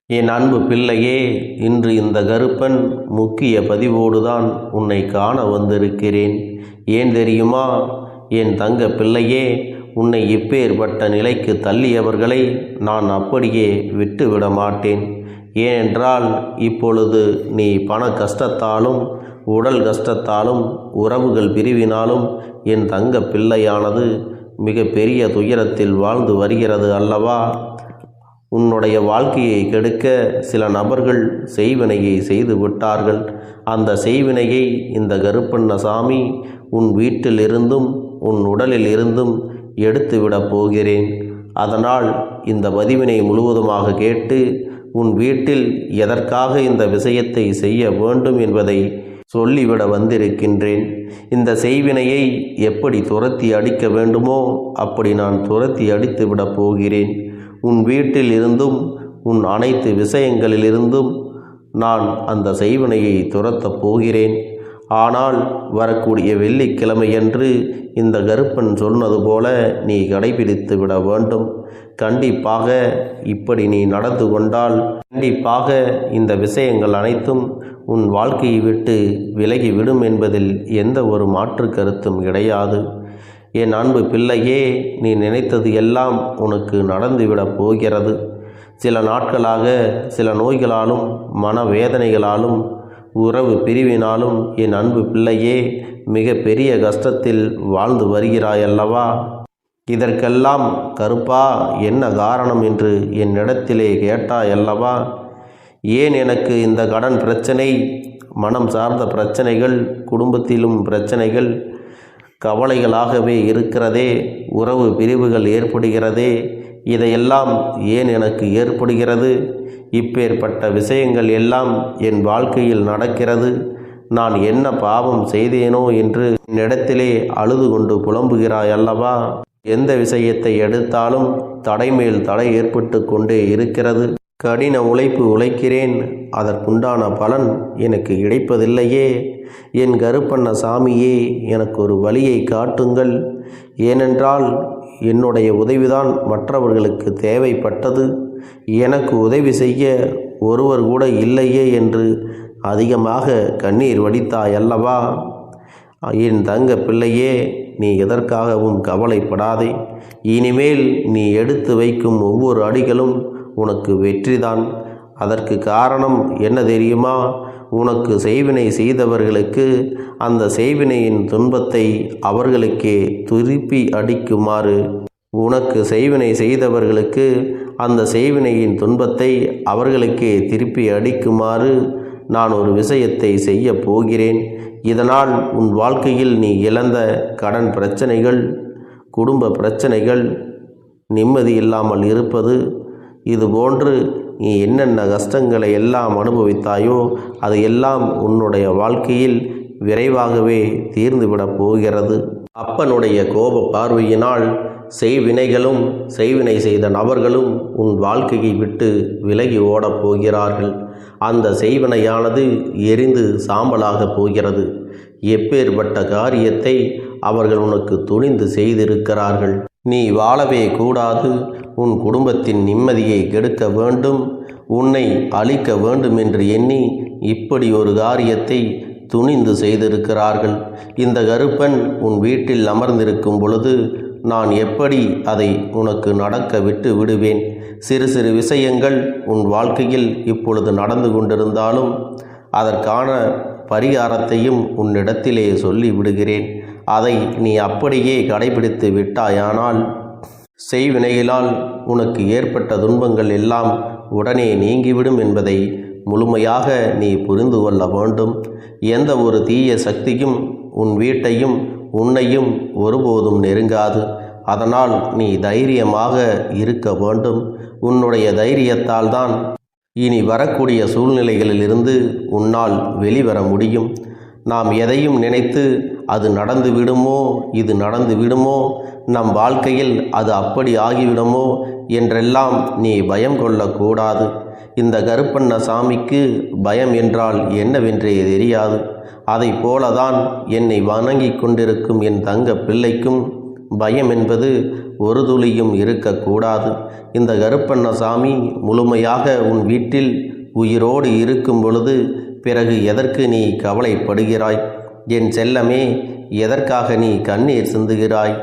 என் அன்பு பிள்ளையே, இன்று இந்த கருப்பன் முக்கிய பதிவோடுதான் உன்னை காண வந்திருக்கிறேன். ஏன் தெரியுமா? என் தங்க பிள்ளையே, உன்னை இப்பேற்பட்ட நிலைக்கு தள்ளியவர்களை நான் அப்படியே விட்டுவிட மாட்டேன். ஏனென்றால் இப்பொழுது நீ பண கஷ்டத்தாலும் உடல் கஷ்டத்தாலும் உறவுகள் பிரிவினாலும் என் தங்க பிள்ளையானது மிக பெரிய துயரத்தில் வாழ்ந்து வருகிறது அல்லவா? உன்னுடைய வாழ்க்கையை கெடுக்க சில நபர்கள் செய்வினையை செய்து விட்டார்கள். அந்த செய்வினையை இந்த கருப்பண்ணசாமி உன் வீட்டில் இருந்தும் உன் உடலில் இருந்தும் எடுத்துவிடப் போகிறேன். அதனால் இந்த பதிவினை முழுவதுமாக கேட்டு உன் வீட்டில் எதற்காக இந்த விஷயத்தை செய்ய வேண்டும் என்பதை சொல்லிவிட வந்திருக்கின்றேன். இந்த செய்வினையை எப்படி துரத்தி அடிக்க வேண்டுமோ அப்படி நான் துரத்தி அடித்து விடப் போகிறேன். உன் வீட்டில் இருந்தும் உன் அனைத்து விஷயங்களிலிருந்தும் நான் அந்த செய்வினையை துரத்தப் போகிறேன். ஆனால் வரக்கூடிய வெள்ளிக்கிழமையன்று இந்த கருப்பன் சொன்னது போல நீ கடைபிடித்து விட வேண்டும். கண்டிப்பாக இப்படி நீ நடந்து கொண்டால் கண்டிப்பாக இந்த விஷயங்கள் அனைத்தும் உன் வாழ்க்கையை விட்டு விலகிவிடும் என்பதில் எந்த ஒரு மாற்று கருத்தும் கிடையாது. என் அன்பு பிள்ளையே, நீ நினைத்தது எல்லாம் உனக்கு நடந்துவிடப் போகிறது. சில நாட்களாக சில நோய்களாலும் மனவேதனைகளாலும் உறவு பிரிவினாலும் என் அன்பு பிள்ளையே மிக பெரிய கஷ்டத்தில் வாழ்ந்து வருகிறாயல்லவா? இதற்கெல்லாம் கருப்பா என்ன காரணம் என்று என்னிடத்திலே கேட்டாயல்லவா? ஏன் எனக்கு இந்த கடன் பிரச்சனை, மனம் சார்ந்த பிரச்சனைகள், குடும்பத்திலும் பிரச்சனைகள், கவலைகளாகவே இருக்கிறதே, உறவு பிரிவுகள் ஏற்படுகிறதே, இதையெல்லாம் ஏன் எனக்கு ஏற்படுகிறது? இப்பேற்பட்ட விஷயங்கள் எல்லாம் என் வாழ்க்கையில் நடக்கிறது. நான் என்ன பாவம் செய்தேனோ என்று என்னிடத்திலே அழுது கொண்டு புலம்புகிறாய் அல்லவா? எந்த விஷயத்தை எடுத்தாலும் தடைமேல் தடை ஏற்பட்டு கொண்டே இருக்கிறது. கடின உழைப்பு உழைக்கிறேன், அதற்குண்டான பலன் எனக்கு கிடைப்பதில்லையே. என் கருப்பண்ணசாமியே, எனக்கு ஒரு வழியை காட்டுங்கள். ஏனென்றால் என்னுடைய உதவிதான் மற்றவர்களுக்கு தேவைப்பட்டது. எனக்கு உதவி செய்ய ஒருவர் கூட இல்லையே என்று அதிகமாக கண்ணீர் வடித்தாய் அல்லவா? என் தங்க பிள்ளையே, நீ எதற்காகவும் கவலைப்படாதே. இனிமேல் நீ எடுத்து வைக்கும் ஒவ்வொரு அடிகளும் உனக்கு வெற்றிதான். அதற்கு காரணம் என்ன தெரியுமா? உனக்கு செய்வினை செய்தவர்களுக்கு அந்த செய்வினையின் துன்பத்தை அவர்களுக்கே திருப்பி அடிக்குமாறு, உனக்கு செய்வினை செய்தவர்களுக்கு அந்த செய்வினையின் துன்பத்தை அவர்களுக்கே திருப்பி அடிக்குமாறு நான் ஒரு விஷயத்தை செய்ய போகிறேன். இதனால் உன் வாழ்க்கையில் நீ இழந்த கடன் பிரச்சனைகள், குடும்ப பிரச்சனைகள், நிம்மதி இல்லாமல் இருப்பது, இதுபோன்று நீ என்னென்ன கஷ்டங்களை எல்லாம் அனுபவித்தாயோ அது எல்லாம் உன்னுடைய வாழ்க்கையில் விரைவாகவே தீர்ந்துவிடப் போகிறது. அப்பனுடைய கோப பார்வையினால் செய்வினைகளும் செய்வினை செய்த நபர்களும் உன் வாழ்க்கையை விட்டு விலகி ஓடப் போகிறார்கள். அந்த செய்வினையானது எரிந்து சாம்பலாகப் போகிறது. எப்பேற்பட்ட காரியத்தை அவர்கள் உனக்கு துணிந்து செய்திருக்கிறார்கள். நீ வாழவே கூடாது, உன் குடும்பத்தின் நிம்மதியை கெடுக்க வேண்டும், உன்னை அழிக்க வேண்டும் என்று எண்ணி இப்படி ஒரு காரியத்தை துணிந்து செய்திருக்கிறார்கள். இந்த கருப்பன் உன் வீட்டில் அமர்ந்திருக்கும் பொழுது நான் எப்படி அதை உனக்கு நடக்க விட்டு விடுவேன்? சிறு சிறு விஷயங்கள் உன் வாழ்க்கையில் இப்பொழுது நடந்து கொண்டிருந்தாலும் அதற்கான பரிகாரத்தையும் உன்னிடத்திலே சொல்லி விடுகிறேன். அதை நீ அப்படியே கடைபிடித்து விட்டாயானால் செய்வினைகளால் உனக்கு ஏற்பட்ட துன்பங்கள் எல்லாம் உடனே நீங்கிவிடும் என்பதை முழுமையாக நீ புரிந்து கொள்ள வேண்டும். எந்த ஒரு தீய சக்தியும் உன் வீட்டையும் உன்னையும் ஒருபோதும் நெருங்காது. அதனால் நீ தைரியமாக இருக்க வேண்டும். உன்னுடைய தைரியத்தால் தான் இனி வரக்கூடிய சூழ்நிலைகளிலிருந்து உன்னால் வெளிவர முடியும். நாம் எதையும் நினைத்து அது நடந்து விடுமோ, இது நடந்து விடுமோ, நம் வாழ்க்கையில் அது அப்படி ஆகிவிடுமோ என்றெல்லாம் நீ பயம் கொள்ளக்கூடாது. இந்த கருப்பண்ணசாமிக்கு பயம் என்றால் என்னவென்றே தெரியாது. அதை போலதான் என்னை வணங்கி கொண்டிருக்கும் என் தங்க பிள்ளைக்கும் பயம் என்பது ஒரு துளியும் இருக்கக்கூடாது. இந்த கருப்பண்ணசாமி முழுமையாக உன் வீட்டில் உயிரோடு இருக்கும் பொழுது பிறகு எதற்கு நீ கவலைப்படுகிறாய்? என் செல்லமே, எதற்காக நீ கண்ணீர் சிந்துகிறாய்?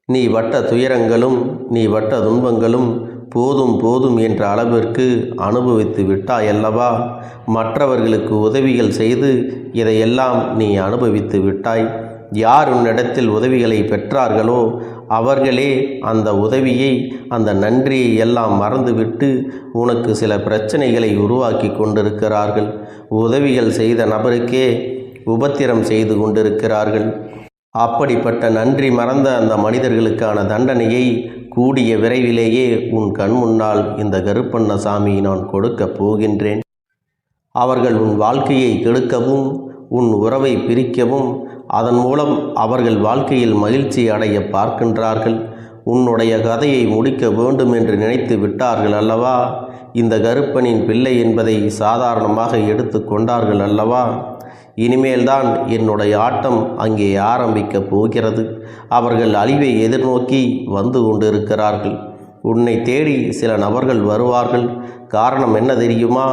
நீ பட்ட துயரங்களும் நீ பட்ட துன்பங்களும் போதும் போதும் என்ற அளவிற்கு அனுபவித்து விட்டாயல்லவா? மற்றவர்களுக்கு உதவிகள் செய்து இதையெல்லாம் நீ அனுபவித்து விட்டாய். யார் உன்னிடத்தில் உதவிகளை பெற்றார்களோ அவர்களே அந்த உதவியை, அந்த நன்றியை எல்லாம் மறந்துவிட்டு உனக்கு சில பிரச்சனைகளை உருவாக்கி கொண்டிருக்கிறார்கள். உதவிகள் செய்த நபருக்கே உபத்திரம் செய்து கொண்டிருக்கிறார்கள். அப்படிப்பட்ட நன்றி மறந்த அந்த மனிதர்களுக்கான தண்டனையை கூடிய விரைவிலேயே உன் கண் முன்னால் இந்த கருப்பண்ணசாமி நான் கொடுக்கப் போகின்றேன். அவர்கள் உன் வாழ்க்கையை கெடுக்கவும், உன் உறவை பிரிக்கவும், அதன் மூலம் அவர்கள் வாழ்க்கையில் மகிழ்ச்சி அடைய பார்க்கின்றார்கள். உன்னுடைய கதையை முடிக்க வேண்டும் என்று நினைத்து விட்டார்கள் அல்லவா? இந்த கருப்பனின் பிள்ளை என்பதை சாதாரணமாக எடுத்து கொண்டார்கள் அல்லவா? இனிமேல்தான் என்னுடைய ஆட்டம் அங்கே ஆரம்பிக்கப் போகிறது. அவர்கள் அழிவை எதிர்நோக்கி வந்து கொண்டிருக்கிறார்கள். உன்னை தேடி சில நபர்கள் வருவார்கள். காரணம் என்ன தெரியுமா?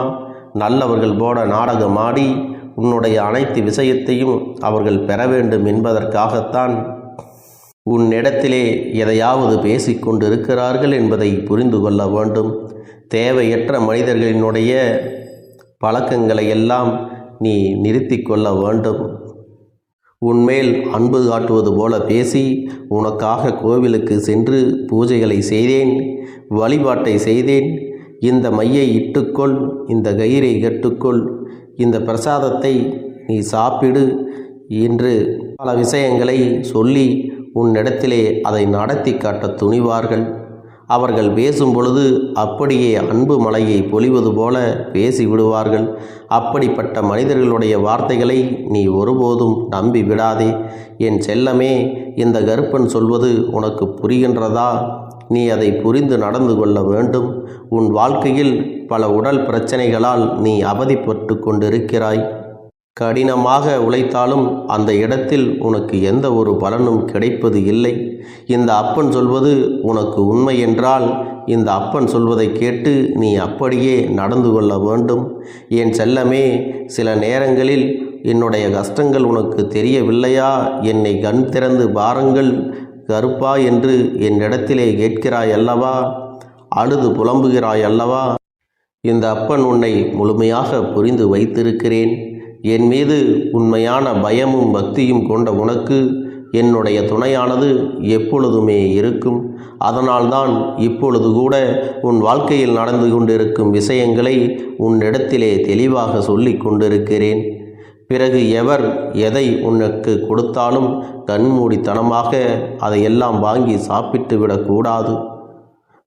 நல்லவர்கள் போல நாடகமாடி உன்னுடைய அனைத்து விஷயத்தையும் அவர்கள் பெற வேண்டும் என்பதற்காகத்தான் உன்னிடத்திலே எதையாவது பேசிக்கொண்டிருக்கிறார்கள் என்பதை புரிந்து கொள்ள வேண்டும். தேவையற்ற மனிதர்களினுடைய பழக்கங்களை எல்லாம் நீ நிறுத்தி கொள்ள வேண்டும். உன்மேல் அன்பு காட்டுவது போல பேசி உனக்காக கோவிலுக்கு சென்று பூஜைகளை செய்தேன், வழிபாட்டை செய்தேன். இந்த மையை இட்டுக்கொள், இந்த கயிறை கட்டுக்கொள், இந்த பிரசாதத்தை நீ சாப்பிடு என்று பல விஷயங்களை சொல்லி உன்னிடத்திலே அதை நடத்தி காட்ட துணிவார்கள். அவர்கள் பேசும் பொழுது அப்படியே அன்பு மலையை பொழிவது போல பேசி விடுவார்கள். அப்படிப்பட்ட மனிதர்களுடைய வார்த்தைகளை நீ ஒருபோதும் நம்பி விடாதே. என் செல்லமே, இந்த கருப்பன் சொல்வது உனக்கு புரிகின்றதா? நீ அதை புரிந்து நடந்து கொள்ள வேண்டும். உன் வாழ்க்கையில் பல உடல் பிரச்சனைகளால் நீ அவதிப்பட்டு கொண்டிருக்கிறாய். கடினமாக உழைத்தாலும் அந்த இடத்தில் உனக்கு எந்த ஒரு பலனும் கிடைப்பது இல்லை. இந்த அப்பன் சொல்வது உனக்கு உண்மை என்றால் இந்த அப்பன் சொல்வதை கேட்டு நீ அப்படியே நடந்து கொள்ள வேண்டும். என் செல்லமே, சில நேரங்களில் என்னுடைய கஷ்டங்கள் உனக்கு தெரியவில்லையா? என்னை கண் திறந்து பாருங்கள் கருப்பா என்று என்னிடத்திலே கேட்கிறாய் அல்லவா? அழுது புலம்புகிறாய் அல்லவா? இந்த அப்பன் உன்னை முழுமையாக புரிந்து வைத்திருக்கிறேன். என் மீது உண்மையான பயமும் பக்தியும் கொண்ட உனக்கு என்னுடைய துணையானது எப்பொழுதுமே இருக்கும். அதனால்தான் இப்பொழுது கூட உன் வாழ்க்கையில் நடந்து கொண்டிருக்கும் விஷயங்களை உன்னிடத்திலே தெளிவாக சொல்லி கொண்டிருக்கிறேன். பிறகு எவர் எதை உனக்கு கொடுத்தாலும் கண்மூடித்தனமாக அதையெல்லாம் வாங்கி சாப்பிட்டு விடக்கூடாது.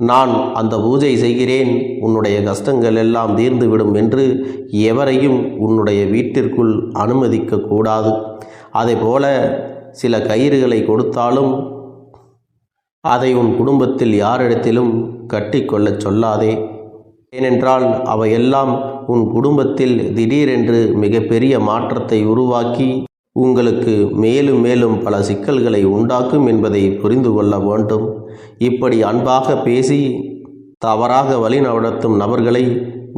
நான் அந்த பூஜை செய்கிறேன், உன்னுடைய கஷ்டங்கள் எல்லாம் தீர்ந்துவிடும் என்று எவரையும் உன்னுடைய வீட்டிற்குள் அனுமதிக்க கூடாது. அதேபோல சில கயிறுகளை கொடுத்தாலும் அதை உன் குடும்பத்தில் யாரிடத்திலும் கட்டிக்கொள்ளச் சொல்லாதே. ஏனென்றால் அவையெல்லாம் உன் குடும்பத்தில் திடீரென்று மிகப்பெரிய மாற்றத்தை உருவாக்கி உங்களுக்கு மேலும் மேலும் பல சிக்கல்களை உண்டாக்கும் என்பதை புரிந்து கொள்ள வேண்டும். இப்படி அன்பாக பேசி தவறாக வழி நடத்தும் நபர்களை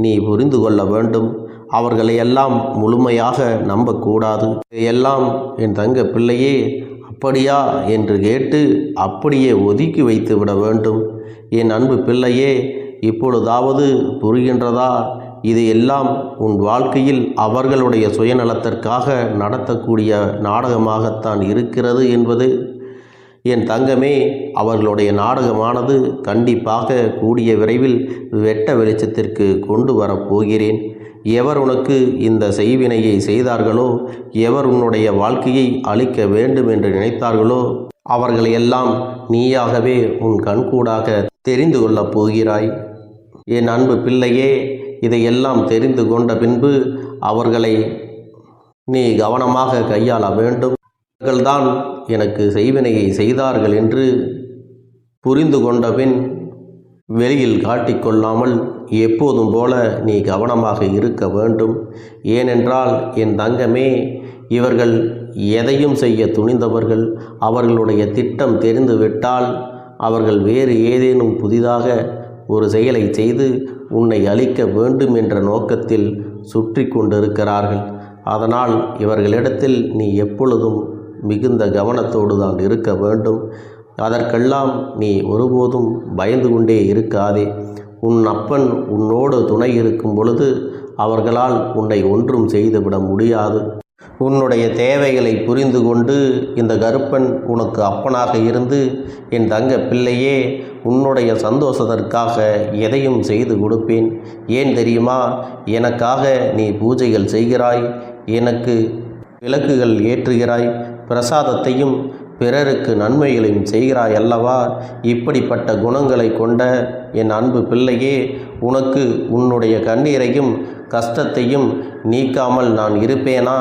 நீ புரிந்து கொள்ள வேண்டும். அவர்களையெல்லாம் முழுமையாக நம்பக்கூடாது. இதையெல்லாம் என் தங்க பிள்ளையே அப்படியா என்று கேட்டு அப்படியே ஒதுக்கி வைத்து விட வேண்டும். என் அன்பு பிள்ளையே, இப்பொழுதாவது புரிகின்றதா? இது எல்லாம் உன் வாழ்க்கையில் அவர்களுடைய சுயநலத்திற்காக நடத்தக்கூடிய நாடகமாகத்தான் இருக்கிறது என்பது. என் தங்கமே, அவர்களுடைய நாடகமானது கண்டிப்பாக கூடிய விரைவில் வெட்ட வெளிச்சத்திற்கு கொண்டு வரப்போகிறேன். எவர் உனக்கு இந்த செய்வினையை செய்தார்களோ, எவர் உன்னுடைய வாழ்க்கையை அழிக்க வேண்டும் என்று நினைத்தார்களோ, அவர்களையெல்லாம் நீயாகவே உன் கண்கூடாக தெரிந்து கொள்ளப் போகிறாய். என் அன்பு பிள்ளையே, இதையெல்லாம் தெரிந்து கொண்ட பின்பு அவர்களை நீ கவனமாக கையாள வேண்டும். அவர்கள்தான் எனக்கு செய்வினையை செய்தார்கள் என்று புரிந்து கொண்ட பின் வெளியில் காட்டிக்கொள்ளாமல் எப்போதும் போல நீ கவனமாக இருக்க வேண்டும். ஏனென்றால் என் தங்கமே, இவர்கள் எதையும் செய்ய துணிந்தவர்கள். அவர்களுடைய திட்டம் தெரிந்துவிட்டால் அவர்கள் வேறு ஏதேனும் புதிதாக ஒரு செயலை செய்து உன்னை அழிக்க வேண்டும் என்ற நோக்கத்தில் சுற்றி கொண்டிருக்கிறார்கள். அதனால் இவர்களிடத்தில் நீ எப்பொழுதும் மிகுந்த கவனத்தோடு தான் இருக்க வேண்டும். அதற்கெல்லாம் நீ ஒருபோதும் பயந்து கொண்டே இருக்காதே. உன் அப்பன் உன்னோடு துணை இருக்கும் பொழுது அவர்களால் உன்னை ஒன்றும் செய்துவிட முடியாது. உன்னுடைய தேவைகளை புரிந்து கொண்டு இந்த கருப்பன் உனக்கு அப்பனாக இருந்து, என் தங்க பிள்ளையே, உன்னுடைய சந்தோஷத்திற்காக எதையும் செய்து கொடுப்பேன். ஏன் தெரியுமா? எனக்காக நீ பூஜைகள் செய்கிறாய், எனக்கு விளக்குகள் ஏற்றுகிறாய், பிரசாதத்தையும் பிறருக்கு நன்மைகளையும் செய்கிறாய் அல்லவா? இப்படிப்பட்ட குணங்களை கொண்ட என் அன்பு பிள்ளையே, உனக்கு உன்னுடைய கண்ணீரையும் கஷ்டத்தையும் நீக்காமல் நான் இருப்பேனா?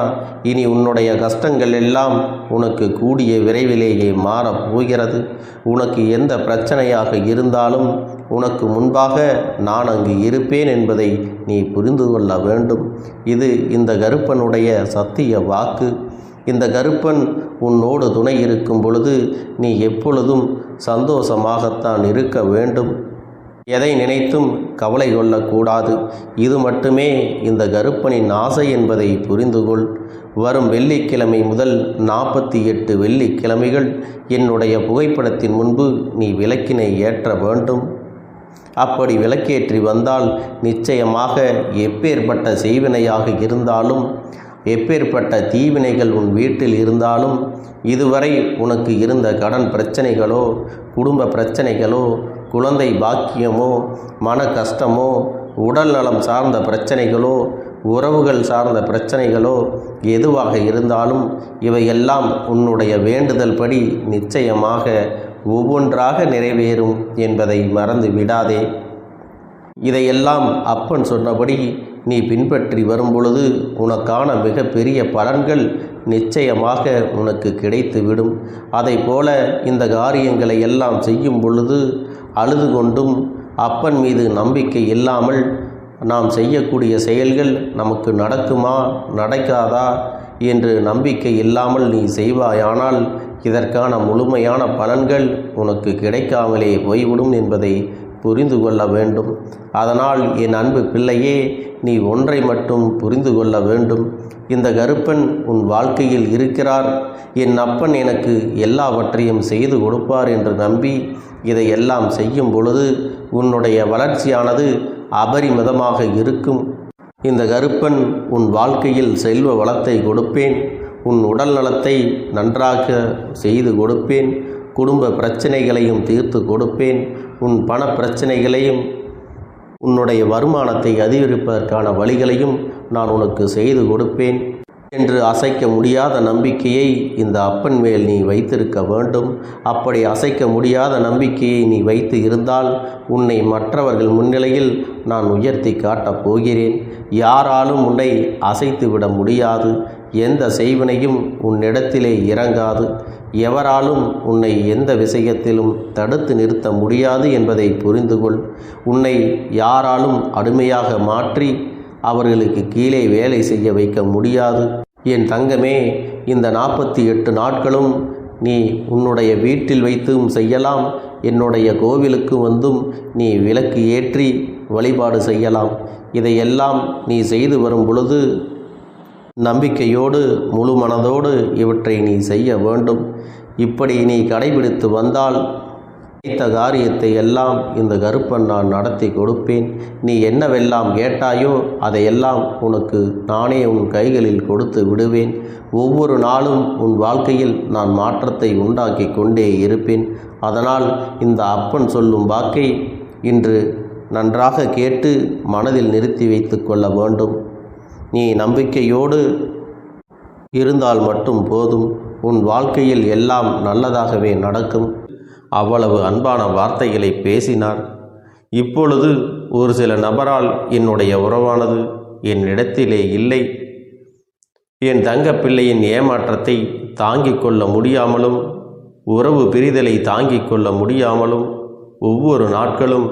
இனி உன்னுடைய கஷ்டங்கள் எல்லாம் உனக்கு கூடிய விரைவிலேயே மாறப் போகிறது. உனக்கு எந்த பிரச்சனையாக இருந்தாலும் உனக்கு முன்பாக நான் அங்கு இருப்பேன் என்பதை நீ புரிந்து கொள்ள வேண்டும். இது இந்த கருப்பனுடைய சத்திய வாக்கு. இந்த கருப்பன் உன்னோடு துணை இருக்கும் பொழுது நீ எப்பொழுதும் சந்தோஷமாகத்தான் இருக்க வேண்டும். எதை நினைத்தும் கவலை கொள்ளக்கூடாது. இது மட்டுமே இந்த கருப்பனின் ஆசை என்பதை புரிந்துகொள். வரும் வெள்ளிக்கிழமை முதல் 48 வெள்ளிக்கிழமைகள் என்னுடைய புகைப்படத்தின் முன்பு நீ விளக்கினை ஏற்ற வேண்டும். அப்படி விளக்கேற்றி வந்தால் நிச்சயமாக எப்பேற்பட்ட செய்வினையாக இருந்தாலும், எப்பேற்பட்ட தீவினைகள் உன் வீட்டில் இருந்தாலும், இதுவரை உனக்கு இருந்த கடன் பிரச்சனைகளோ, குடும்ப பிரச்சனைகளோ, குழந்தை பாக்கியமோ, மன கஷ்டமோ, உடல் நலம் சார்ந்த பிரச்சனைகளோ, உறவுகள் சார்ந்த பிரச்சனைகளோ எதுவாக இருந்தாலும் இவையெல்லாம் உன்னுடைய வேண்டுதல் படி நிச்சயமாக ஒவ்வொன்றாக நிறைவேறும் என்பதை மறந்து விடாதே. இதையெல்லாம் அப்பன் சொன்னபடி நீ பின்பற்றி வரும் பொழுது உனக்கான மிக பெரிய பலன்கள் நிச்சயமாக உனக்கு கிடைத்துவிடும். அதை போல இந்த காரியங்களை எல்லாம் செய்யும் பொழுது அழுது கொண்டும் அப்பன் மீது நம்பிக்கை இல்லாமல் நாம் செய்யக்கூடிய செயல்கள் நமக்கு நடக்குமா நடக்காதா என்று நம்பிக்கை இல்லாமல் நீ செய்வாயானால் இதற்கான முழுமையான பலன்கள் உனக்கு கிடைக்காமலே போய்விடும் என்பதை புரிந்து கொள்ள வேண்டும். அதனால் என் அன்பு பிள்ளையே, நீ ஒன்றை மட்டும் புரிந்து கொள்ள வேண்டும். இந்த கருப்பன் உன் வாழ்க்கையில் இருக்கிறார். என் அப்பன் எனக்கு எல்லாவற்றையும் செய்து கொடுப்பார் என்று நம்பி இதையெல்லாம் செய்யும் பொழுது உன்னுடைய வளர்ச்சியானது அபரிமிதமாக இருக்கும். இந்த கருப்பன் உன் வாழ்க்கையில் செல்வ வளத்தை கொடுப்பேன், உன் உடல் நலத்தை நன்றாக செய்து கொடுப்பேன், குடும்ப பிரச்சனைகளையும் தீர்த்து கொடுப்பேன், உன் பண பிரச்சனைகளையும் உன்னுடைய வருமானத்தை அதிகரிப்பதற்கான வழிகளையும் நான் உனக்கு செய்து கொடுப்பேன் என்று அசைக்க முடியாத நம்பிக்கையை இந்த அப்பன் மேல் நீ வைத்திருக்க வேண்டும். அப்படி அசைக்க முடியாத நம்பிக்கையை நீ வைத்து இருந்தால் உன்னை மற்றவர்கள் முன்னிலையில் நான் உயர்த்தி காட்டப் போகிறேன். யாராலும் உன்னை அசைத்து விட முடியாது. எந்த செய்வினையும் உன்னிடத்திலே இறங்காது. எவராலும் உன்னை எந்த விஷயத்திலும் தடுத்து நிறுத்த முடியாது என்பதை புரிந்துகொள். உன்னை யாராலும் அடிமையாக மாற்றி அவர்களுக்கு கீழே வேலை செய்ய வைக்க முடியாது. என் தங்கமே, இந்த 48 நாட்களும் நீ உன்னுடைய வீட்டில் வைத்தும் செய்யலாம், என்னுடைய கோவிலுக்கு வந்தும் நீ விளக்கு ஏற்றி வழிபாடு செய்யலாம். இதையெல்லாம் நீ செய்து வரும் பொழுது நம்பிக்கையோடு முழு மனதோடு இவற்றை நீ செய்ய வேண்டும். இப்படி நீ கடைபிடித்து வந்தால் நினைத்த காரியத்தை எல்லாம் இந்த கருப்பன் நான் நடத்தி கொடுப்பேன். நீ என்னவெல்லாம் கேட்டாயோ அதையெல்லாம் உனக்கு நானே உன் கைகளில் கொடுத்து விடுவேன். ஒவ்வொரு நாளும் உன் வாழ்க்கையில் நான் மாற்றத்தை உண்டாக்கி கொண்டே இருப்பேன். அதனால் இந்த அப்பன் சொல்லும் வாக்கை இன்று நன்றாக கேட்டு மனதில் நிறுத்தி வைத்து கொள்ள வேண்டும். நீ நம்பிக்கையோடு இருந்தால் மட்டும் போதும். உன் வாழ்க்கையில் எல்லாம் நல்லதாகவே நடக்கும். அவ்வளவு அன்பான வார்த்தைகளை பேசினார். இப்பொழுது ஒரு சில நபரால் என்னுடைய உறவானது என்னிடத்திலே இல்லை. என் தங்க பிள்ளையின் ஏமாற்றத்தை தாங்கிக் கொள்ள முடியாமலும் உறவு பிரிதலை தாங்கிக் கொள்ள முடியாமலும் ஒவ்வொரு நாட்களும்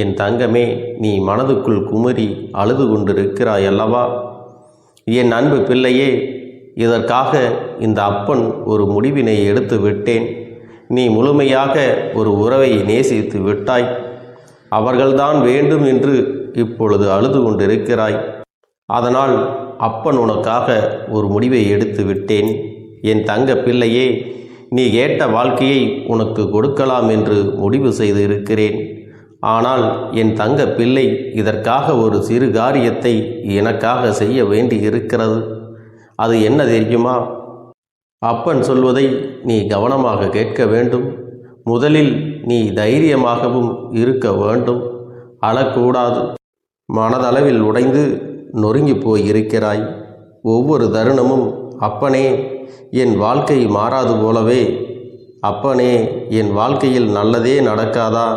என் தங்கமே நீ மனதுக்குள் குமரி அழுது கொண்டிருக்கிறாய் அல்லவா? என் அன்பு பிள்ளையே, இதற்காக இந்த அப்பன் ஒரு முடிவினை எடுத்து விட்டேன். நீ முழுமையாக ஒரு உறவை நேசித்து விட்டாய். அவர்கள்தான் வேண்டும் என்று இப்பொழுது அழுது கொண்டிருக்கிறாய். அதனால் அப்பன் உனக்காக ஒரு முடிவை எடுத்து விட்டேன். என் தங்க பிள்ளையே, நீ கேட்ட வாழ்க்கையை உனக்கு கொடுக்கலாம் என்று முடிவு செய்து இருக்கிறேன். ஆனால் என் தங்க பிள்ளை, இதற்காக ஒரு சிறு காரியத்தை எனக்காக செய்ய வேண்டி இருக்கிறது. அது என்ன தெரியுமா? அப்பன் சொல்வதை நீ கவனமாக கேட்க வேண்டும். முதலில் நீ தைரியமாகவும் இருக்க வேண்டும். அழக்கூடாது. மனதளவில் உடைந்து நொறுங்கி போய் இருக்கிறாய். ஒவ்வொரு தருணமும் அப்பனே, என் வாழ்க்கை மாறாது போலவே, அப்பனே, என் வாழ்க்கையில் நல்லதே நடக்காதா,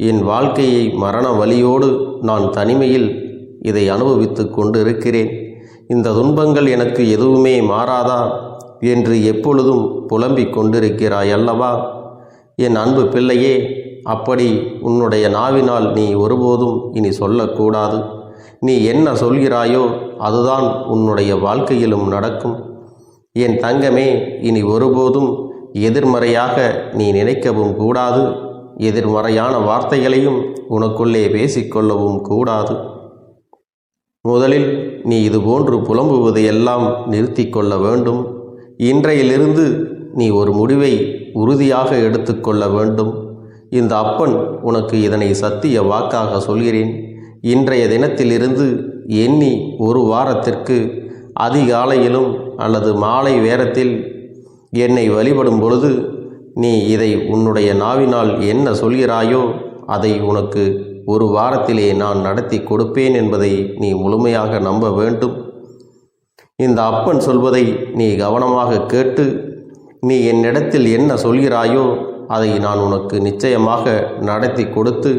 என் வாழ்க்கையை மரண வலியோடு நான் தனிமையில் இதை அனுபவித்து கொண்டு இருக்கிறேன். இந்த துன்பங்கள் எனக்கு எதுவுமே மாறாதா என்று எப்பொழுதும் புலம்பிக் கொண்டிருக்கிறாய் அல்லவா? என் அன்பு பிள்ளையே, அப்படி உன்னுடைய நாவினால் நீ ஒருபோதும் இனி சொல்லக்கூடாது. நீ என்ன சொல்கிறாயோ அதுதான் உன்னுடைய வாழ்க்கையிலும் நடக்கும். என் தங்கமே, இனி ஒருபோதும் எதிர்மறையாக நீ நினைக்கவும் கூடாது. எதிர்மறையான வார்த்தைகளையும் உனக்குள்ளே பேசிக்கொள்ளவும் கூடாது. முதலில் நீ இதுபோன்று புலம்புவதையெல்லாம் நிறுத்தி கொள்ள வேண்டும். இன்றையிலிருந்து நீ ஒரு முடிவை உறுதியாக எடுத்துக்கொள்ள வேண்டும். இந்த அப்பன் உனக்கு இதனை சத்திய வாக்காக சொல்கிறேன். இன்றைய தினத்திலிருந்து எண்ணி ஒரு வாரத்திற்கு அதிகாலையிலும் அல்லது மாலை நேரத்தில் என்னை வழிபடும் பொழுது நீ இதை உன்னுடைய நாவினால் என்ன சொல்கிறாயோ அதை உனக்கு ஒரு வாரத்திலே நான் நடத்தி கொடுப்பேன் என்பதை நீ முழுமையாக நம்ப வேண்டும். இந்த அப்பன் சொல்வதை நீ கவனமாக கேட்டு நீ என்னிடத்தில் என்ன சொல்கிறாயோ அதை நான் உனக்கு நிச்சயமாக நடத்தி கொடுத்து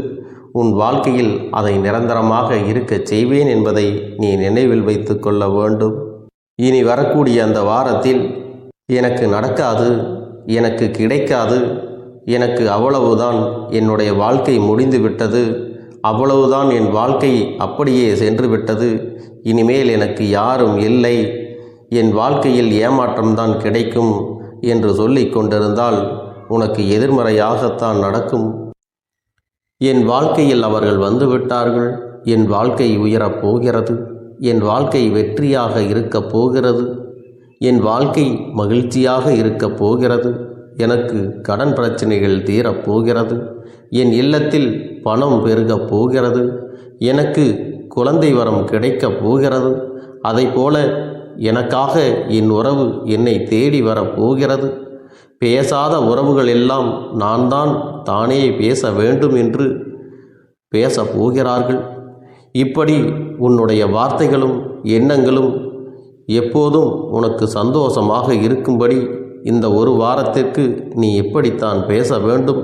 உன் வாழ்க்கையில் அதை நிரந்தரமாக இருக்கச் செய்வேன் என்பதை நீ நினைவில் வைத்து கொள்ள வேண்டும். இனி வரக்கூடிய அந்த வாரத்தில் எனக்கு நடக்காது, எனக்கு கிடைக்காது, எனக்கு அவ்வளவுதான், என்னுடைய வாழ்க்கை முடிந்து விட்டது, அவ்வளவுதான், என் வாழ்க்கை அப்படியே சென்று விட்டது, இனிமேல் எனக்கு யாரும் இல்லை, என் வாழ்க்கையில் ஏமாற்றம்தான் கிடைக்கும் என்று சொல்லிக் கொண்டிருந்தால் உனக்கு எதிர்மறையாகத்தான் நடக்கும். என் வாழ்க்கையில் அவர்கள் வந்துவிட்டார்கள், என் வாழ்க்கை உயரப் போகிறது, என் வாழ்க்கை வெற்றியாக இருக்கப் போகிறது, என் வாழ்க்கை மகிழ்ச்சியாக இருக்கப் போகிறது, எனக்கு கடன் பிரச்சனைகள் தீரப்போகிறது, என் இல்லத்தில் பணம் பெருகப் போகிறது, எனக்கு குழந்தை வரம் கிடைக்கப் போகிறது, அதைப்போல எனக்காக என் உறவு என்னை தேடி வரப்போகிறது, பேசாத உறவுகள் எல்லாம் நான் தான் தானே பேச வேண்டும் என்று பேசப் போகிறார்கள். இப்படி உன்னுடைய வார்த்தைகளும் எண்ணங்களும் எப்போதும் உனக்கு சந்தோஷமாக இருக்கும்படி இந்த ஒரு வாரத்திற்கு நீ எப்படித்தான் பேச வேண்டும்.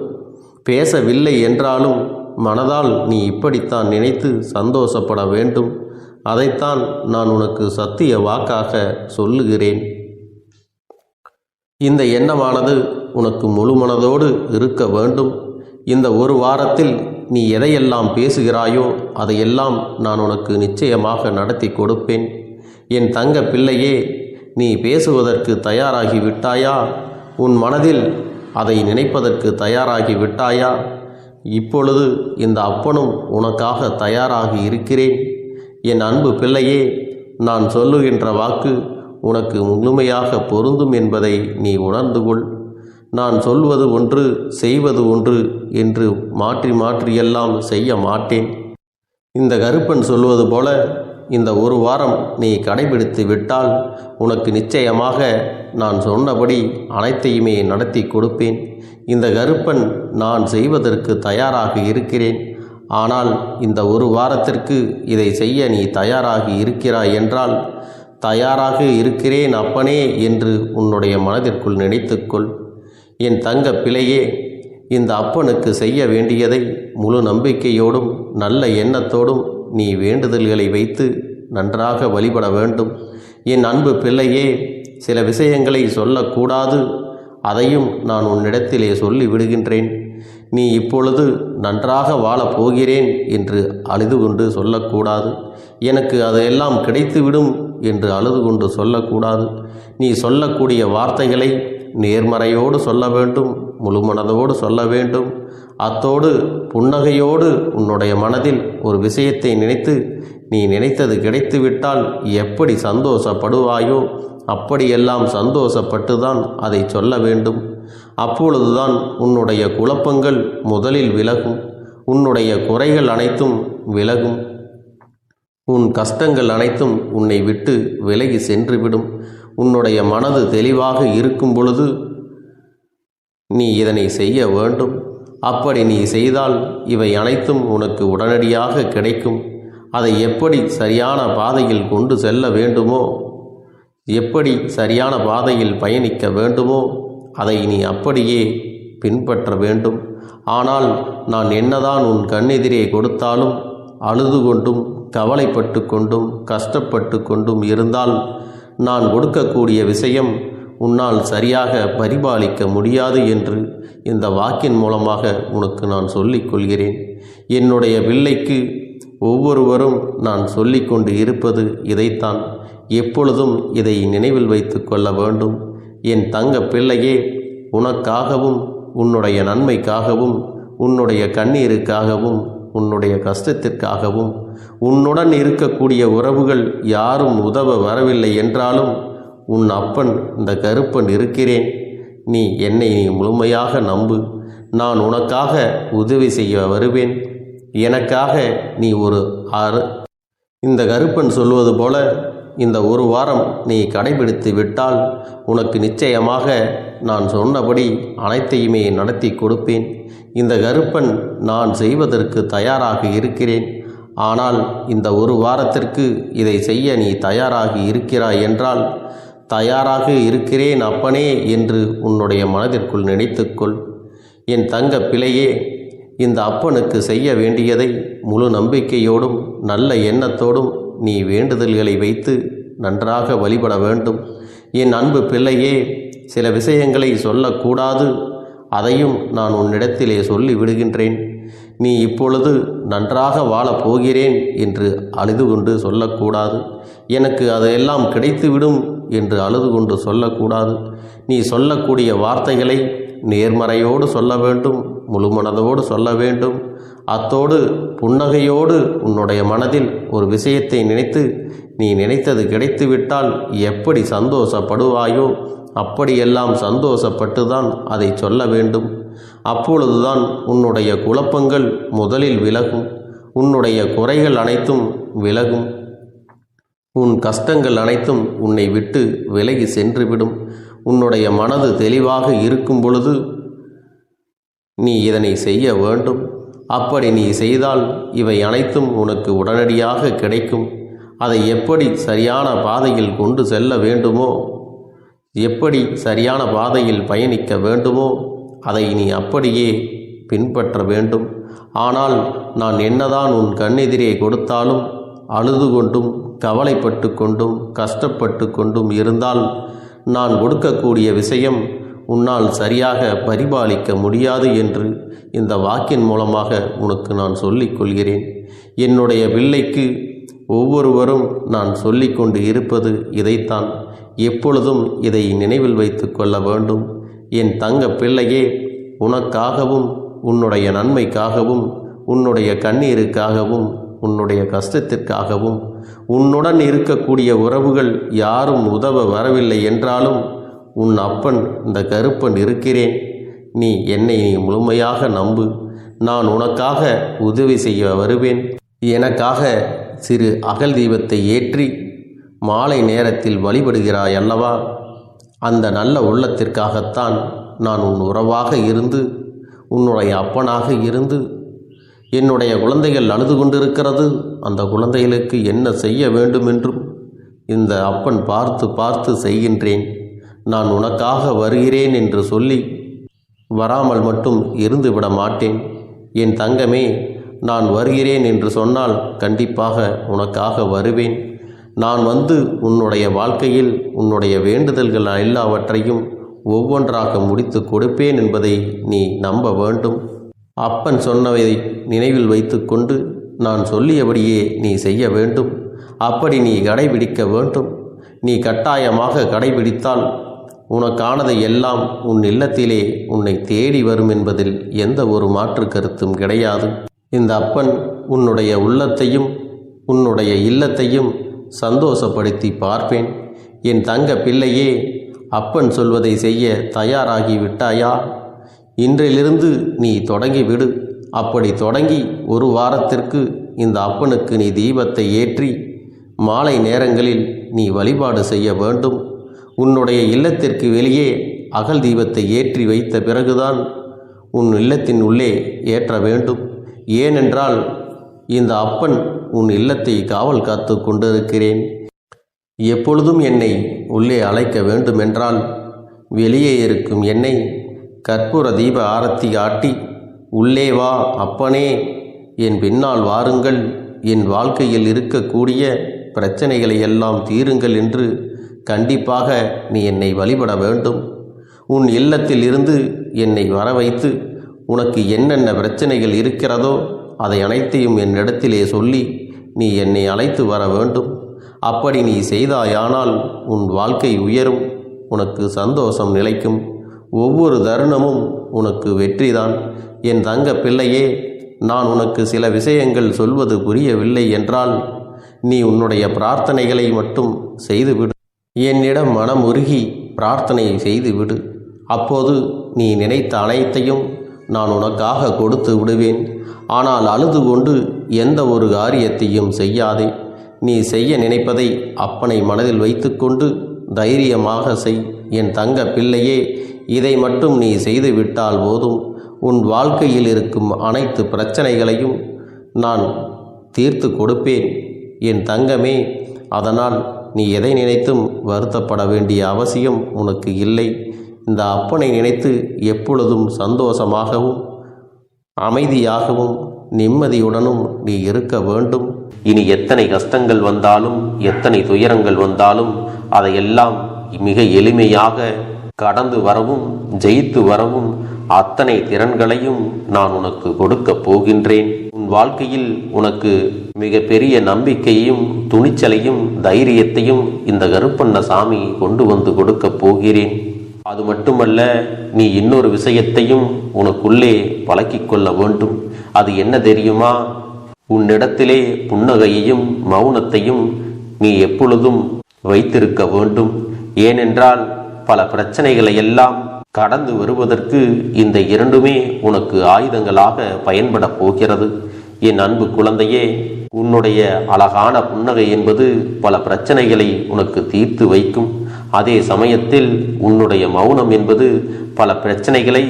பேசவில்லை என்றாலும் மனதால் நீ இப்படித்தான் நினைத்து சந்தோஷப்பட வேண்டும். அதைத்தான் நான் உனக்கு சத்திய வாக்காக சொல்லுகிறேன். இந்த எண்ணமானது உனக்கு முழு மனதோடு இருக்க வேண்டும். இந்த ஒரு வாரத்தில் நீ எதையெல்லாம் பேசுகிறாயோ அதையெல்லாம் நான் உனக்கு நிச்சயமாக நடத்தி கொடுப்பேன். என் தங்க பிள்ளையே, நீ பேசுவதற்கு தயாராகி விட்டாயா? உன் மனதில் அதை நினைப்பதற்கு தயாராகி விட்டாயா? இப்பொழுது இந்த அப்பனும் உனக்காக தயாராகி இருக்கிறேன். என் அன்பு பிள்ளையே, நான் சொல்லுகின்ற வாக்கு உனக்கு முழுமையாக பொருந்தும் என்பதை நீ உணர்ந்து கொள். நான் சொல்வது ஒன்று செய்வது ஒன்று என்று மாற்றி மாற்றியெல்லாம் செய்ய மாட்டேன். இந்த கருப்பன் சொல்வது போல இந்த ஒரு வாரம் நீ கடைபிடித்து விட்டால் உனக்கு நிச்சயமாக நான் சொன்னபடி அனைத்தையுமே நடத்தி கொடுப்பேன். இந்த கருப்பன் நான் செய்வதற்கு தயாராக இருக்கிறேன். ஆனால் இந்த ஒரு வாரத்திற்கு இதை செய்ய நீ தயாராகி இருக்கிறாய் என்றால், தயாராக இருக்கிறேன் அப்பனே என்று உன்னுடைய மனதிற்குள் நினைத்துக்கொள். என் தங்க பிள்ளையே, இந்த அப்பனுக்கு செய்ய வேண்டியதை முழு நம்பிக்கையோடும் நல்ல எண்ணத்தோடும் நீ வேண்டுதல்களை வைத்து நன்றாக வழிபட வேண்டும். என் அன்பு பிள்ளையே, சில விஷயங்களை சொல்லக்கூடாது, அதையும் நான் உன்னிடத்திலே சொல்லி விடுகின்றேன். நீ இப்பொழுது நன்றாக வாழப் போகிறேன் என்று அழுது கொண்டு சொல்லக்கூடாது. எனக்கு அதையெல்லாம் கிடைத்துவிடும் என்று அழுது கொண்டு சொல்லக்கூடாது. நீ சொல்லக்கூடிய வார்த்தைகளை நேர்மறையோடு சொல்ல வேண்டும், முழுமனதோடு சொல்ல வேண்டும். அத்தோடு புன்னகையோடு உன்னுடைய மனதில் ஒரு விஷயத்தை நினைத்து நீ நினைத்தது கிடைத்துவிட்டால் எப்படி சந்தோஷப்படுவாயோ அப்படியெல்லாம் சந்தோஷப்பட்டுதான் அதை சொல்ல வேண்டும். அப்பொழுதுதான் உன்னுடைய குழப்பங்கள் முதலில் விலகும், உன்னுடைய குறைகள் அனைத்தும் விலகும், உன் கஷ்டங்கள் அனைத்தும் உன்னை விட்டு விலகி சென்றுவிடும். உன்னுடைய மனது தெளிவாக இருக்கும் பொழுது நீ இதனை செய்ய வேண்டும். அப்படி நீ செய்தால் இவை அனைத்தும் உனக்கு உடனடியாக கிடைக்கும். அதை எப்படி சரியான பாதையில் கொண்டு செல்ல வேண்டுமோ, எப்படி சரியான பாதையில் பயணிக்க வேண்டுமோ அதை நீ அப்படியே பின்பற்ற வேண்டும். ஆனால் நான் என்னதான் உன் கண்ணெதிரே கொடுத்தாலும் அழுது கொண்டும் கவலைப்பட்டு கொண்டும் கஷ்டப்பட்டு கொண்டும் இருந்தால் நான் கொடுக்கக்கூடிய விஷயம் உன்னால் சரியாக பரிபாலிக்க முடியாது என்று இந்த வாக்கின் மூலமாக உனக்கு நான் சொல்லிக் கொள்கிறேன். என்னுடைய பிள்ளைக்கு ஒவ்வொருவரும் நான் சொல்லிக்கொண்டு இருப்பது இதைத்தான். எப்பொழுதும் இதை நினைவில் வைத்து கொள்ள வேண்டும். என் தங்க பிள்ளையே, உனக்காகவும் உன்னுடைய நன்மைக்காகவும் உன்னுடைய கண்ணீருக்காகவும் உன்னுடைய கஷ்டத்திற்காகவும் உன்னுடன் இருக்கக்கூடிய உறவுகள் யாரும் உதவ வரவில்லை என்றாலும் உன் அப்பன் இந்த கருப்பன் இருக்கிறேன். நீ என்னை முழுமையாக நம்பு. நான் உனக்காக உதவி செய்ய வருவேன். எனக்காக நீ இந்த கருப்பன் சொல்வது போல இந்த ஒரு வாரம் நீ கடைபிடித்து விட்டால் உனக்கு நிச்சயமாக நான் சொன்னபடி அனைத்தையுமே நடத்தி கொடுப்பேன். இந்த கருப்பன் நான் செய்வதற்கு தயாராக இருக்கிறேன். ஆனால் இந்த ஒரு வாரத்திற்கு இதை செய்ய நீ தயாராகி இருக்கிறாய் என்றால், தயாராக இருக்கிறேன் அப்பனே என்று உன்னுடைய மனதிற்குள் நினைத்துக்கொள். என் தங்க பிள்ளையே, இந்த அப்பனுக்கு செய்ய வேண்டியதை முழு நம்பிக்கையோடும் நல்ல எண்ணத்தோடும் நீ வேண்டுதல்களை வைத்து நன்றாக வழிபட வேண்டும். என் அன்பு பிள்ளையே, சில விஷயங்களை சொல்லக்கூடாது, அதையும் நான் உன்னிடத்திலே சொல்லி விடுகின்றேன். நீ இப்பொழுது நன்றாக வாழப் போகிறேன் என்று அழுது கொண்டு சொல்லக்கூடாது. எனக்கு அதையெல்லாம் கிடைத்துவிடும் என்று அழுது கொண்டு சொல்லக்கூடாது. நீ சொல்லக்கூடிய வார்த்தைகளை நேர்மறையோடு சொல்ல வேண்டும், முழுமனதோடு சொல்ல வேண்டும். அத்தோடு புன்னகையோடு உன்னுடைய மனதில் ஒரு விஷயத்தை நினைத்து நீ நினைத்தது கிடைத்துவிட்டால் எப்படி சந்தோஷப்படுவாயோ அப்படியெல்லாம் சந்தோஷப்பட்டுதான் அதை சொல்ல வேண்டும். அப்பொழுதுதான் உன்னுடைய குழப்பங்கள் முதலில் விலகும், உன்னுடைய குறைகள் அனைத்தும் விலகும், உன் கஷ்டங்கள் அனைத்தும் உன்னை விட்டு விலகி சென்றுவிடும். உன்னுடைய மனது தெளிவாக இருக்கும் பொழுது நீ இதனை செய்ய வேண்டும். அப்படி நீ செய்தால் இவை அனைத்தும் உனக்கு உடனடியாக கிடைக்கும். அதை எப்படி சரியான பாதையில் கொண்டு செல்ல வேண்டுமோ, எப்படி சரியான பாதையில் பயணிக்க வேண்டுமோ அதை நீ அப்படியே பின்பற்ற வேண்டும். ஆனால் நான் என்னதான் உன் கண்ணெதிரே கொடுத்தாலும் அழுது கொண்டும் கவலைப்பட்டு கொண்டும் கஷ்டப்பட்டு கொண்டும் இருந்தால் நான் கொடுக்கக்கூடிய விஷயம் உன்னால் சரியாக பரிபாலிக்க முடியாது என்று இந்த வாக்கின் மூலமாக உனக்கு நான் சொல்லிக் கொள்கிறேன். என்னுடைய பிள்ளைக்கு ஒவ்வொருவரும் நான் சொல்லிக்கொண்டு இருப்பது இதைத்தான். எப்பொழுதும் இதை நினைவில் வைத்து கொள்ள வேண்டும். என் தங்க பிள்ளையே, உனக்காகவும் உன்னுடைய நன்மைக்காகவும் உன்னுடைய கண்ணீருக்காகவும் உன்னுடைய கஷ்டத்திற்காகவும் உன்னுடன் இருக்கக்கூடிய உறவுகள் யாரும் உதவ வரவில்லை என்றாலும் உன் அப்பன் இந்த கருப்பன் இருக்கிறேன். நீ என்னை முழுமையாக நம்பு. நான் உனக்காக உதவி செய்ய வருவேன். எனக்காக சிறு அகல் தீபத்தை ஏற்றி மாலை நேரத்தில் வழிபடுகிறாய் அல்லவா? அந்த நல்ல உள்ளத்திற்காகத்தான் நான் உன் உறவாக இருந்து உன்னுடைய அப்பனாக இருந்து என்னுடைய குழந்தைகள் அழுது கொண்டிருக்கிறது, அந்த குழந்தைகளுக்கு என்ன செய்ய வேண்டும் என்றும் இந்த அப்பன் பார்த்து பார்த்து செய்கின்றேன். நான் உனக்காக வருகிறேன் என்று சொல்லி வராமல் மட்டும் இருந்து விட மாட்டேன். என் தங்கமே, நான் வருகிறேன் என்று சொன்னால் கண்டிப்பாக உனக்காக வருவேன். நான் வந்து உன்னுடைய வாழ்க்கையில் உன்னுடைய வேண்டுதல்கள் எல்லாவற்றையும் ஒவ்வொன்றாக முடித்து கொடுப்பேன் என்பதை நீ நம்ப வேண்டும். அப்பன் சொன்னவை நினைவில் வைத்து கொண்டு நான் சொல்லியபடியே நீ செய்ய வேண்டும். அப்படி நீ கடைபிடிக்க வேண்டும். நீ கட்டாயமாக கடைபிடித்தால் உனக்கானதை எல்லாம் உன் இல்லத்திலே உன்னை தேடி வரும் என்பதில் எந்த ஒரு மாற்று கருத்தும் கிடையாது. இந்த அப்பன் உன்னுடைய உள்ளத்தையும் உன்னுடைய இல்லத்தையும் சந்தோஷப்படுத்தி பார்ப்பேன். என் தங்க பிள்ளையே, அப்பன் சொல்வதை செய்ய தயாராகி விட்டாயா? இன்றிலிருந்து நீ தொடங்கிவிடு. அப்படி தொடங்கி ஒரு வாரத்திற்கு இந்த அப்பனுக்கு நீ தீபத்தை ஏற்றி மாலை நேரங்களில் நீ வழிபாடு செய்ய வேண்டும். உன்னுடைய இல்லத்திற்கு வெளியே அகல் தீபத்தை ஏற்றி வைத்த பிறகுதான் உன் இல்லத்தின் உள்ளே ஏற்ற வேண்டும். ஏனென்றால் இந்த அப்பன் உன் இல்லத்தை காவல் காத்து கொண்டிருக்கிறேன். எப்பொழுதும் என்னை உள்ளே அழைக்க வேண்டுமென்றால் வெளியே இருக்கும் என்னை கற்பூர தீப ஆரத்தி காட்டி உள்ளே வா அப்பனே, என் பின்னால் வாருங்கள், என் வாழ்க்கையில் இருக்கக்கூடிய பிரச்சனைகளை எல்லாம் தீருங்கள் என்று கண்டிப்பாக நீ என்னை வழிபட வேண்டும். உன் இல்லத்தில் இருந்து என்னை வர வைத்து உனக்கு என்னென்ன பிரச்சனைகள் இருக்கிறதோ அதை அனைத்தையும் என்னிடத்திலே சொல்லி நீ என்னை அழைத்து வர வேண்டும். அப்படி நீ செய்தாயானால் உன் வாழ்க்கை உயரும், உனக்கு சந்தோஷம் நிலைக்கும், ஒவ்வொரு தருணமும் உனக்கு வெற்றிதான். என் தங்க பிள்ளையே, நான் உனக்கு சில விஷயங்கள் சொல்வது புரியவில்லை என்றால் நீ உன்னுடைய பிரார்த்தனைகளை மட்டும் செய்துவிடு. என்னிடம் மனம் உருகி பிரார்த்தனையை செய்துவிடு. அப்போது நீ நினைத்த அனைத்தையும் நான் உனக்காக கொடுத்து விடுவேன். ஆனால் அழுது கொண்டு எந்த ஒரு காரியத்தையும் செய்யாதே. நீ செய்ய நினைப்பதை அப்பனை மனதில் வைத்துக்கொண்டு தைரியமாக செய். என் தங்க பிள்ளையே, இதை மட்டும் நீ செய்துவிட்டால் போதும். உன் வாழ்க்கையில் இருக்கும் அனைத்து பிரச்சனைகளையும் நான் தீர்த்து கொடுப்பேன் என் தங்கமே. அதனால் நீ எதை நினைத்தும் வருத்தப்பட வேண்டிய அவசியம் உனக்கு இல்லை. இந்த அப்பனை நினைத்து எப்பொழுதும் சந்தோஷமாகவும் அமைதியாகவும் நிம்மதியுடனும் நீ இருக்க வேண்டும். இனி எத்தனை கஷ்டங்கள் வந்தாலும் எத்தனை துயரங்கள் வந்தாலும் அதையெல்லாம் மிக எளிமையாக கடந்து வரவும் ஜெயித்து வரவும் அத்தனை திறன்களையும் நான் உனக்கு கொடுக்க போகின்றேன். உன் வாழ்க்கையில் உனக்கு மிக பெரிய நம்பிக்கையையும் துணிச்சலையும் தைரியத்தையும் இந்த கருப்பண்ணசாமி கொண்டு வந்து கொடுக்க போகிறேன். அது மட்டுமல்ல, நீ இன்னொரு விஷயத்தையும் உனக்குள்ளே பழக்கிக் கொள்ள வேண்டும். அது என்ன தெரியுமா? உன்னிடத்திலே புன்னகையையும் மௌனத்தையும் நீ எப்பொழுதும் வைத்திருக்க வேண்டும். ஏனென்றால் பல பிரச்சனைகளை எல்லாம் கடந்து வருவதற்கு இந்த இரண்டுமே உனக்கு ஆயுதங்களாக பயன்பட போகிறது. என் அன்பு குழந்தையே, உன்னுடைய அழகான புன்னகை என்பது பல பிரச்சனைகளை உனக்கு தீர்த்து வைக்கும். அதே சமயத்தில் உன்னுடைய மௌனம் என்பது பல பிரச்சனைகளை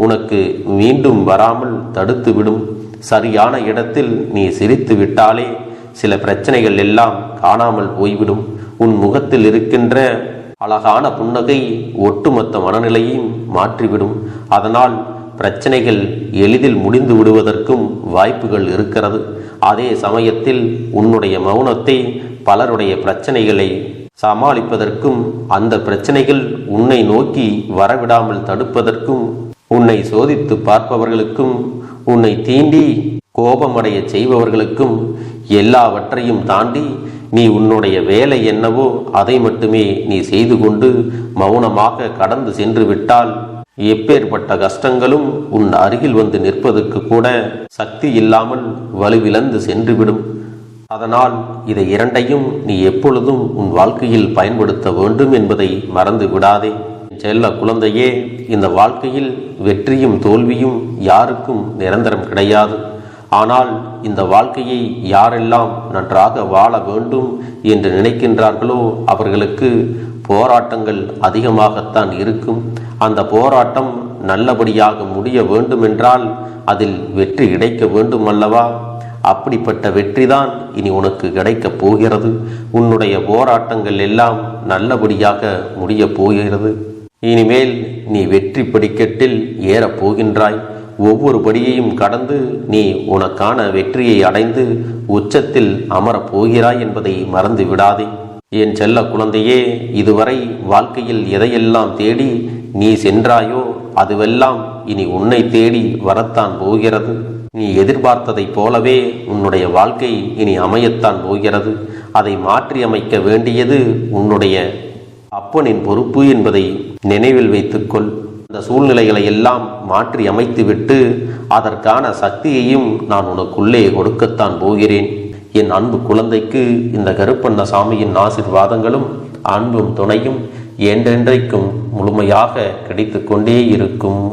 உனக்கு மீண்டும் வராமல் தடுத்துவிடும். சரியான இடத்தில் நீ சிரித்து விட்டாலே சில பிரச்சனைகள் எல்லாம் காணாமல் போய்விடும். உன் முகத்தில் இருக்கின்ற அழகான புன்னகை ஒட்டுமொத்த மனநிலையையும் மாற்றிவிடும். அதனால் பிரச்சனைகள் எளிதில் முடிந்து விடுவதற்கும் வாய்ப்புகள் இருக்கிறது. அதே சமயத்தில் உன்னுடைய மௌனத்தை பலருடைய பிரச்சனைகளை சமாளிப்பதற்கும் அந்த பிரச்சனைகள் உன்னை நோக்கி வரவிடாமல் தடுப்பதற்கும் உன்னை சோதித்து பார்ப்பவர்களுக்கும் உன்னை தீண்டி கோபமடைய செய்பவர்களுக்கும் எல்லாவற்றையும் தாண்டி நீ உன்னுடைய வேலை என்னவோ அதை மட்டுமே நீ செய்து கொண்டு மௌனமாக கடந்து சென்று விட்டால் எப்பேற்பட்ட கஷ்டங்களும் உன் அருகில் வந்து நிற்பதற்கு கூட சக்தி இல்லாமல் வலுவிழந்து சென்றுவிடும். அதனால் இதை இரண்டையும் நீ எப்பொழுதும் உன் வாழ்க்கையில் பயன்படுத்த வேண்டும் என்பதை மறந்து விடாதே. செல்ல குழந்தையே, இந்த வாழ்க்கையில் வெற்றியும் தோல்வியும் யாருக்கும் நிரந்தரம் கிடையாது. ஆனால் இந்த வாழ்க்கையை யாரெல்லாம் நன்றாக வாழ வேண்டும் என்று நினைக்கின்றார்களோ அவர்களுக்கு போராட்டங்கள் அதிகமாகத்தான் இருக்கும். அந்த போராட்டம் நல்லபடியாக முடிய வேண்டுமென்றால் அதில் வெற்றி கிடைக்க வேண்டும் அல்லவா? அப்படிப்பட்ட வெற்றிதான் இனி உனக்கு கிடைக்கப் போகிறது. உன்னுடைய போராட்டங்கள் எல்லாம் நல்லபடியாக முடிய போகிறது. இனிமேல் நீ வெற்றி படிக்கட்டில் ஏறப் போகின்றாய். ஒவ்வொரு படியையும் கடந்து நீ உனக்கான வெற்றியை அடைந்து உச்சத்தில் அமரப் போகிறாய் என்பதை மறந்து விடாதே. என் செல்ல குழந்தையே, இதுவரை வாழ்க்கையில் எதையெல்லாம் தேடி நீ சென்றாயோ அதுவெல்லாம் இனி உன்னை தேடி வரத்தான் போகிறது. நீ எதிர்பார்த்ததைப் போலவே உன்னுடைய வாழ்க்கை இனி அமையத்தான் போகிறது. அதை மாற்றி அமைக்க வேண்டியது உன்னுடைய அப்பனின் பொறுப்பு என்பதை நினைவில் வைத்துக்கொள். அந்த சூழ்நிலைகளை எல்லாம் மாற்றி அமைத்துவிட்டு அதற்கான சக்தியையும் நான் உனக்குள்ளே கொடுக்கத்தான் போகிறேன். என் அன்பு குழந்தைக்கு இந்த கருப்பண்ணசாமியின் ஆசீர்வாதங்களும் அன்பும் துணையும் என்றென்றைக்கும் முழுமையாக கிடைத்து கொண்டே இருக்கும்.